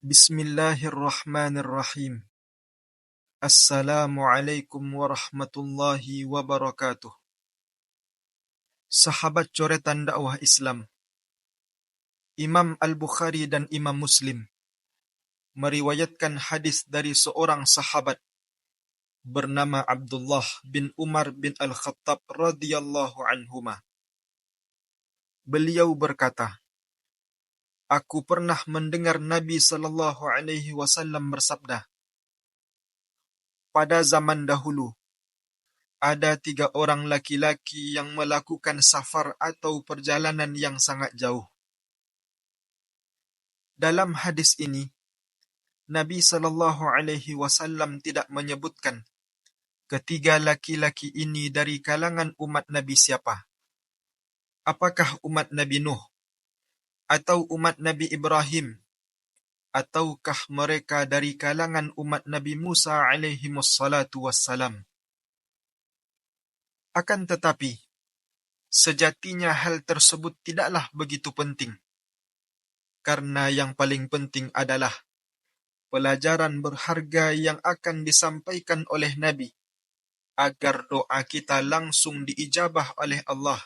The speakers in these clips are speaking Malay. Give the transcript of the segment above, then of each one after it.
Bismillahirrahmanirrahim. Assalamualaikum warahmatullahi wabarakatuh. Sahabat coretan dakwah Islam, Imam Al-Bukhari dan Imam Muslim meriwayatkan hadis dari seorang sahabat bernama Abdullah bin Umar bin Al-Khattab radhiyallahu anhuma. Beliau berkata, "Aku pernah mendengar Nabi sallallahu alaihi wasallam bersabda, pada zaman dahulu ada 3 orang laki-laki yang melakukan safar atau perjalanan yang sangat jauh." Dalam hadis ini, Nabi sallallahu alaihi wasallam tidak menyebutkan ketiga laki-laki ini dari kalangan umat Nabi siapa. Apakah umat Nabi Nuh, atau umat Nabi Ibrahim, ataukah mereka dari kalangan umat Nabi Musa alaihimussalatu wassalam. Akan tetapi, sejatinya hal tersebut tidaklah begitu penting, karena yang paling penting adalah pelajaran berharga yang akan disampaikan oleh Nabi, agar doa kita langsung diijabah oleh Allah,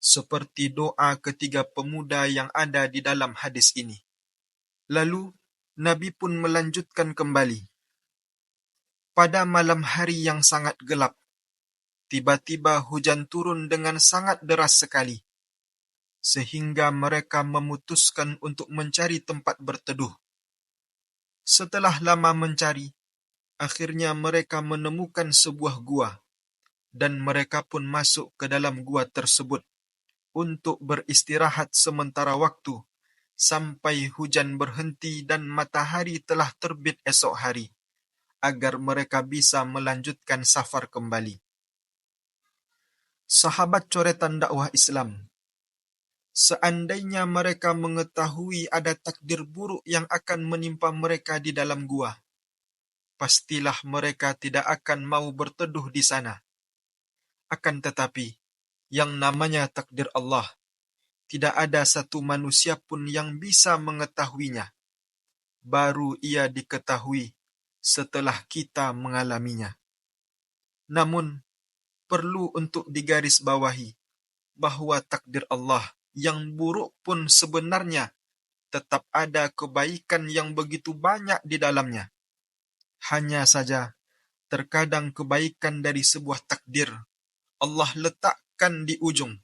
seperti doa ketiga pemuda yang ada di dalam hadis ini. Lalu, Nabi pun melanjutkan kembali. Pada malam hari yang sangat gelap, tiba-tiba hujan turun dengan sangat deras sekali, sehingga mereka memutuskan untuk mencari tempat berteduh. Setelah lama mencari, akhirnya mereka menemukan sebuah gua, dan mereka pun masuk ke dalam gua tersebut untuk beristirahat sementara waktu sampai hujan berhenti dan matahari telah terbit esok hari, agar mereka bisa melanjutkan safar kembali. Sahabat coretan dakwah Islam, seandainya mereka mengetahui ada takdir buruk yang akan menimpa mereka di dalam gua, pastilah mereka tidak akan mau berteduh di sana. Akan tetapi, yang namanya takdir Allah, tidak ada satu manusia pun yang bisa mengetahuinya. Baru ia diketahui setelah kita mengalaminya. Namun, perlu untuk digarisbawahi bahwa takdir Allah yang buruk pun sebenarnya tetap ada kebaikan yang begitu banyak di dalamnya. Hanya saja, terkadang kebaikan dari sebuah takdir Allah letakkan di ujung,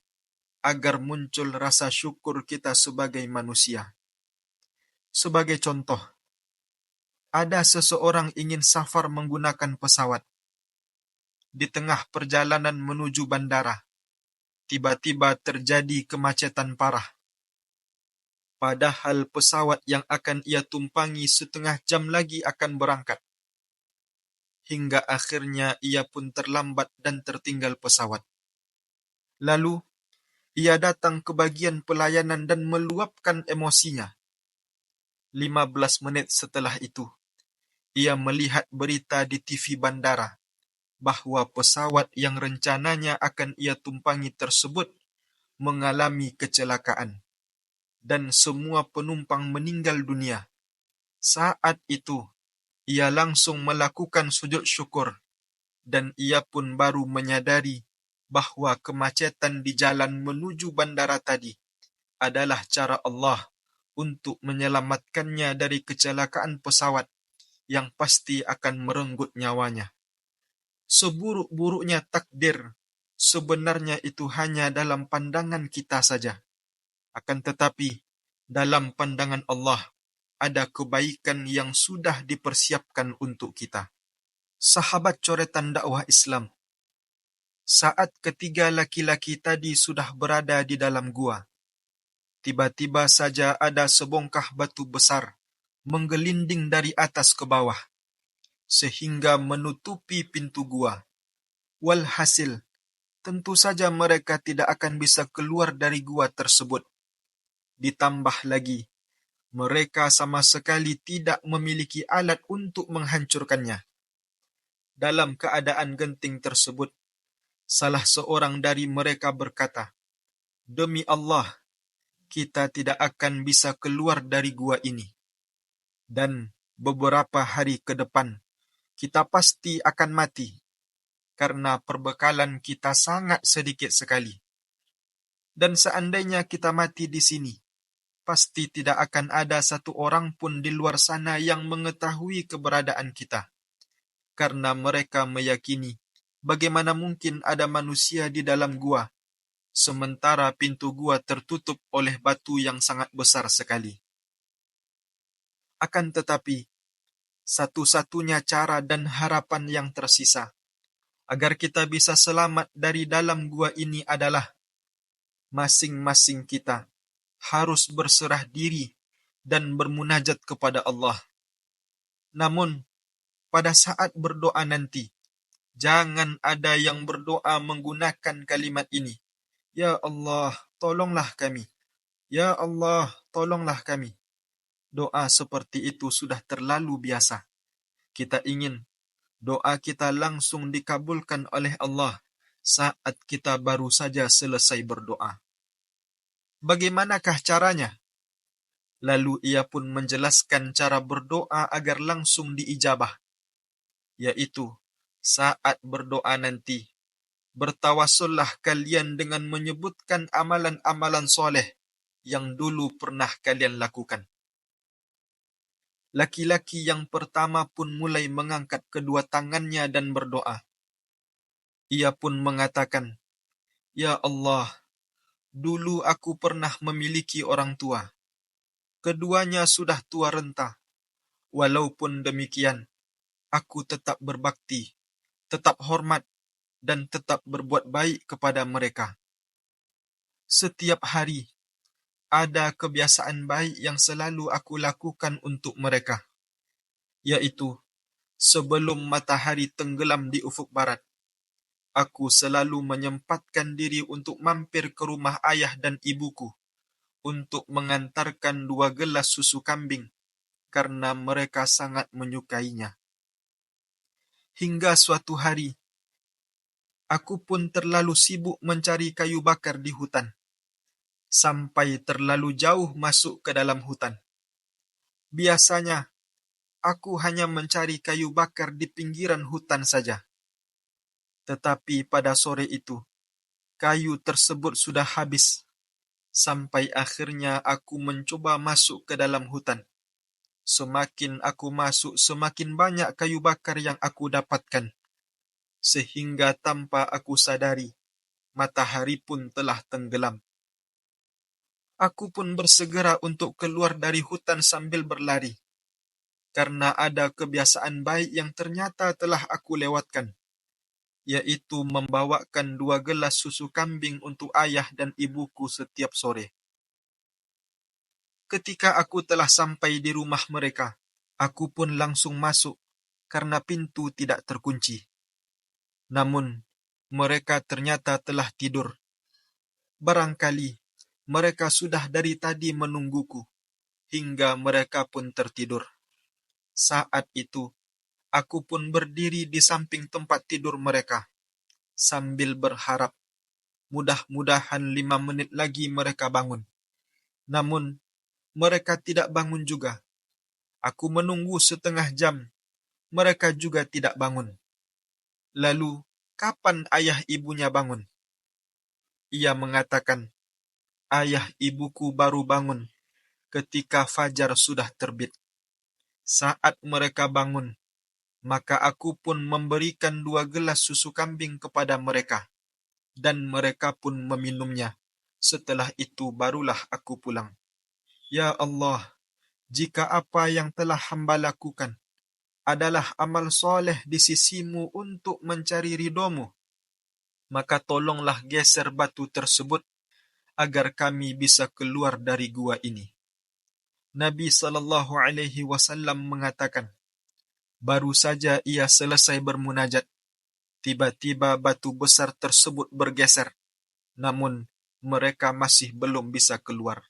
agar muncul rasa syukur kita sebagai manusia. Sebagai contoh, ada seseorang ingin safar menggunakan pesawat. Di tengah perjalanan menuju bandara, tiba-tiba terjadi kemacetan parah. Padahal pesawat yang akan ia tumpangi setengah jam lagi akan berangkat. Hingga akhirnya ia pun terlambat dan tertinggal pesawat. Lalu, ia datang ke bagian pelayanan dan meluapkan emosinya. 15 menit setelah itu, ia melihat berita di TV bandara bahwa pesawat yang rencananya akan ia tumpangi tersebut mengalami kecelakaan, dan semua penumpang meninggal dunia. Saat itu, ia langsung melakukan sujud syukur, dan ia pun baru menyadari bahwa kemacetan di jalan menuju bandara tadi adalah cara Allah untuk menyelamatkannya dari kecelakaan pesawat yang pasti akan merenggut nyawanya. Seburuk-buruknya takdir, sebenarnya itu hanya dalam pandangan kita saja. Akan tetapi, dalam pandangan Allah, ada kebaikan yang sudah dipersiapkan untuk kita. Sahabat coretan dakwah Islam, saat ketiga laki-laki tadi sudah berada di dalam gua, tiba-tiba saja ada sebongkah batu besar menggelinding dari atas ke bawah, sehingga menutupi pintu gua. Walhasil, tentu saja mereka tidak akan bisa keluar dari gua tersebut. Ditambah lagi, mereka sama sekali tidak memiliki alat untuk menghancurkannya. Dalam keadaan genting tersebut, salah seorang dari mereka berkata, "Demi Allah, kita tidak akan bisa keluar dari gua ini." Dan beberapa hari ke depan, kita pasti akan mati, karena perbekalan kita sangat sedikit sekali. Dan seandainya kita mati di sini, pasti tidak akan ada satu orang pun di luar sana yang mengetahui keberadaan kita, karena mereka meyakini bagaimana mungkin ada manusia di dalam gua, sementara pintu gua tertutup oleh batu yang sangat besar sekali. Akan tetapi, satu-satunya cara dan harapan yang tersisa agar kita bisa selamat dari dalam gua ini adalah masing-masing kita harus berserah diri dan bermunajat kepada Allah. Namun, pada saat berdoa nanti, jangan ada yang berdoa menggunakan kalimat ini. Ya Allah, tolonglah kami. Ya Allah, tolonglah kami. Doa seperti itu sudah terlalu biasa. Kita ingin doa kita langsung dikabulkan oleh Allah saat kita baru saja selesai berdoa. Bagaimanakah caranya? Lalu ia pun menjelaskan cara berdoa agar langsung diijabah, yaitu saat berdoa nanti, bertawasullah kalian dengan menyebutkan amalan-amalan soleh yang dulu pernah kalian lakukan. Laki-laki yang pertama pun mulai mengangkat kedua tangannya dan berdoa. Ia pun mengatakan, Ya Allah, dulu aku pernah memiliki orang tua. Keduanya sudah tua renta. Walaupun demikian, aku tetap berbakti, tetap hormat, dan tetap berbuat baik kepada mereka. Setiap hari, ada kebiasaan baik yang selalu aku lakukan untuk mereka, yaitu sebelum matahari tenggelam di ufuk barat, aku selalu menyempatkan diri untuk mampir ke rumah ayah dan ibuku untuk mengantarkan 2 gelas susu kambing karena mereka sangat menyukainya. Hingga suatu hari, aku pun terlalu sibuk mencari kayu bakar di hutan, sampai terlalu jauh masuk ke dalam hutan. Biasanya, aku hanya mencari kayu bakar di pinggiran hutan saja. Tetapi pada sore itu, kayu tersebut sudah habis, sampai akhirnya aku mencoba masuk ke dalam hutan. Semakin aku masuk, semakin banyak kayu bakar yang aku dapatkan, sehingga tanpa aku sadari, matahari pun telah tenggelam. Aku pun bersegera untuk keluar dari hutan sambil berlari, karena ada kebiasaan baik yang ternyata telah aku lewatkan, yaitu membawakan 2 gelas susu kambing untuk ayah dan ibuku setiap sore. Ketika aku telah sampai di rumah mereka, aku pun langsung masuk karena pintu tidak terkunci. Namun, mereka ternyata telah tidur. Barangkali mereka sudah dari tadi menungguku, hingga mereka pun tertidur. Saat itu, aku pun berdiri di samping tempat tidur mereka, sambil berharap, mudah-mudahan 5 menit lagi mereka bangun. Namun, mereka tidak bangun juga. Aku menunggu setengah jam, mereka juga tidak bangun. Lalu, kapan ayah ibunya bangun? Ia mengatakan, ayah ibuku baru bangun ketika fajar sudah terbit. Saat mereka bangun, maka aku pun memberikan 2 gelas susu kambing kepada mereka, dan mereka pun meminumnya. Setelah itu barulah aku pulang. Ya Allah, jika apa yang telah hamba lakukan adalah amal soleh di sisimu untuk mencari ridhomu, maka tolonglah geser batu tersebut agar kami bisa keluar dari gua ini. Nabi SAW mengatakan, baru saja ia selesai bermunajat, tiba-tiba batu besar tersebut bergeser, namun mereka masih belum bisa keluar.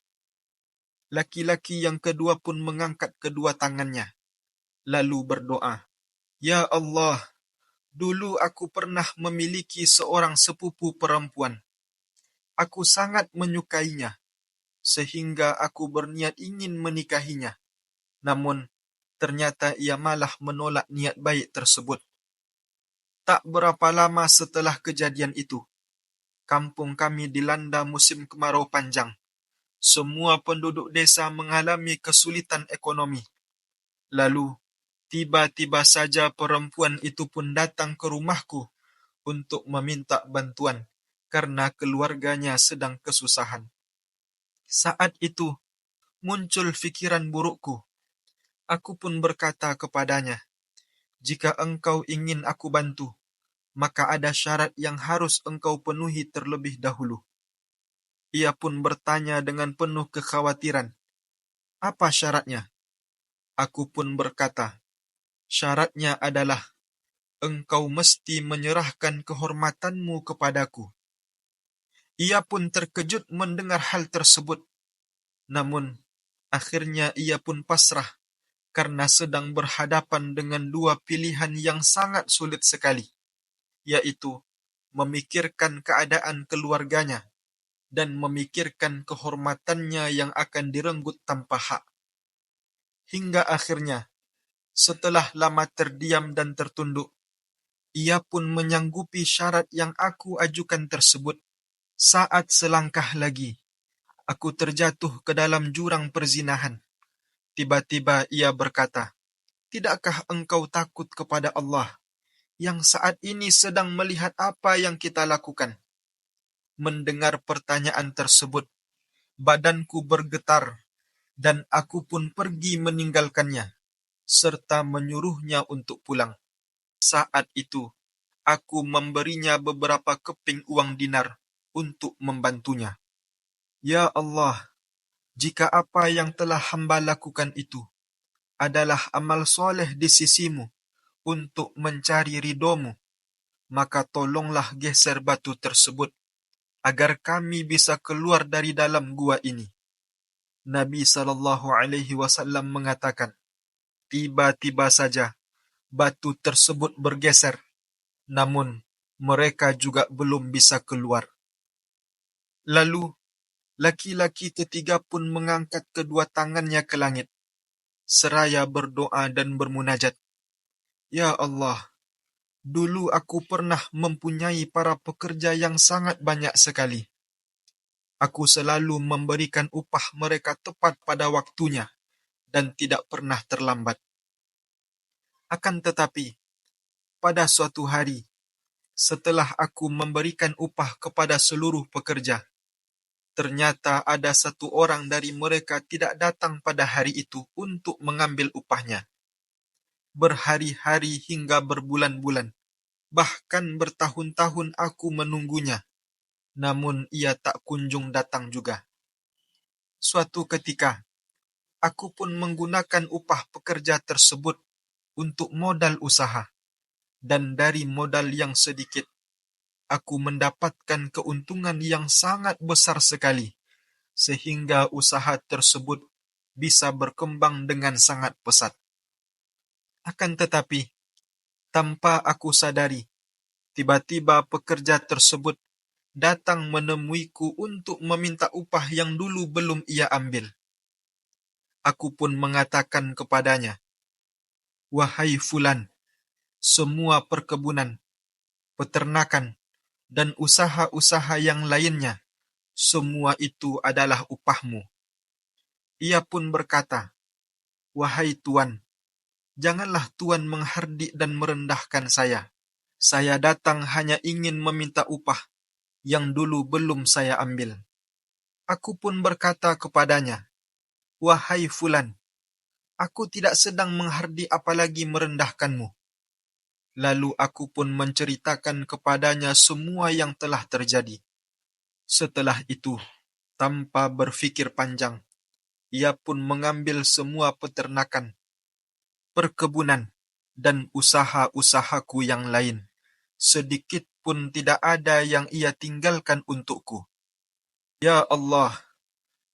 Laki-laki yang kedua pun mengangkat kedua tangannya, lalu berdoa, Ya Allah, dulu aku pernah memiliki seorang sepupu perempuan. Aku sangat menyukainya, sehingga aku berniat ingin menikahinya. Namun, ternyata ia malah menolak niat baik tersebut. Tak berapa lama setelah kejadian itu, kampung kami dilanda musim kemarau panjang. Semua penduduk desa mengalami kesulitan ekonomi. Lalu, tiba-tiba saja perempuan itu pun datang ke rumahku untuk meminta bantuan karena keluarganya sedang kesusahan. Saat itu, muncul fikiran burukku. Aku pun berkata kepadanya, "Jika engkau ingin aku bantu, maka ada syarat yang harus engkau penuhi terlebih dahulu." Ia pun bertanya dengan penuh kekhawatiran, "Apa syaratnya?" Aku pun berkata, "Syaratnya adalah engkau mesti menyerahkan kehormatanmu kepadaku." Ia pun terkejut mendengar hal tersebut. Namun, akhirnya ia pun pasrah karena sedang berhadapan dengan dua pilihan yang sangat sulit sekali, yaitu memikirkan keadaan keluarganya dan memikirkan kehormatannya yang akan direnggut tanpa hak. Hingga akhirnya, setelah lama terdiam dan tertunduk, ia pun menyanggupi syarat yang aku ajukan tersebut. Saat selangkah lagi, aku terjatuh ke dalam jurang perzinahan. Tiba-tiba ia berkata, "Tidakkah engkau takut kepada Allah yang saat ini sedang melihat apa yang kita lakukan?" Mendengar pertanyaan tersebut, badanku bergetar dan aku pun pergi meninggalkannya, serta menyuruhnya untuk pulang. Saat itu, aku memberinya beberapa keping uang dinar untuk membantunya. Ya Allah, jika apa yang telah hamba lakukan itu adalah amal soleh di sisimu untuk mencari ridhomu, maka tolonglah geser batu tersebut agar kami bisa keluar dari dalam gua ini. Nabi SAW mengatakan, tiba-tiba saja batu tersebut bergeser, namun mereka juga belum bisa keluar. Lalu, laki-laki ketiga pun mengangkat kedua tangannya ke langit, seraya berdoa dan bermunajat. Ya Allah, dulu aku pernah mempunyai para pekerja yang sangat banyak sekali. Aku selalu memberikan upah mereka tepat pada waktunya dan tidak pernah terlambat. Akan tetapi, pada suatu hari, setelah aku memberikan upah kepada seluruh pekerja, ternyata ada satu orang dari mereka tidak datang pada hari itu untuk mengambil upahnya. Berhari-hari hingga berbulan-bulan, bahkan bertahun-tahun aku menunggunya, namun ia tak kunjung datang juga. Suatu ketika, aku pun menggunakan upah pekerja tersebut untuk modal usaha, dan dari modal yang sedikit, aku mendapatkan keuntungan yang sangat besar sekali, sehingga usaha tersebut bisa berkembang dengan sangat pesat. Akan tetapi, tanpa aku sadari, tiba-tiba pekerja tersebut datang menemuiku untuk meminta upah yang dulu belum ia ambil. Aku pun mengatakan kepadanya, "Wahai Fulan, semua perkebunan, peternakan, dan usaha-usaha yang lainnya, semua itu adalah upahmu." Ia pun berkata, "Wahai Tuan, janganlah Tuan menghardik dan merendahkan saya. Saya datang hanya ingin meminta upah yang dulu belum saya ambil." Aku pun berkata kepadanya, "Wahai Fulan, aku tidak sedang menghardik apalagi merendahkanmu." Lalu aku pun menceritakan kepadanya semua yang telah terjadi. Setelah itu, tanpa berfikir panjang, ia pun mengambil semua peternakan, perkebunan, dan usaha-usahaku yang lain. Sedikit pun tidak ada yang ia tinggalkan untukku. Ya Allah,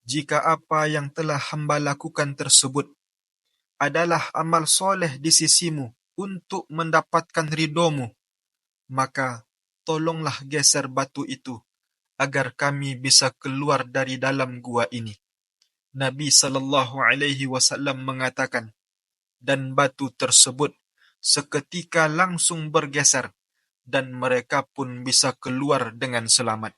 jika apa yang telah hamba lakukan tersebut adalah amal soleh di sisimu untuk mendapatkan ridhomu, maka tolonglah geser batu itu agar kami bisa keluar dari dalam gua ini. Nabi sallallahu alaihi wasallam mengatakan, dan batu tersebut seketika langsung bergeser, dan mereka pun bisa keluar dengan selamat.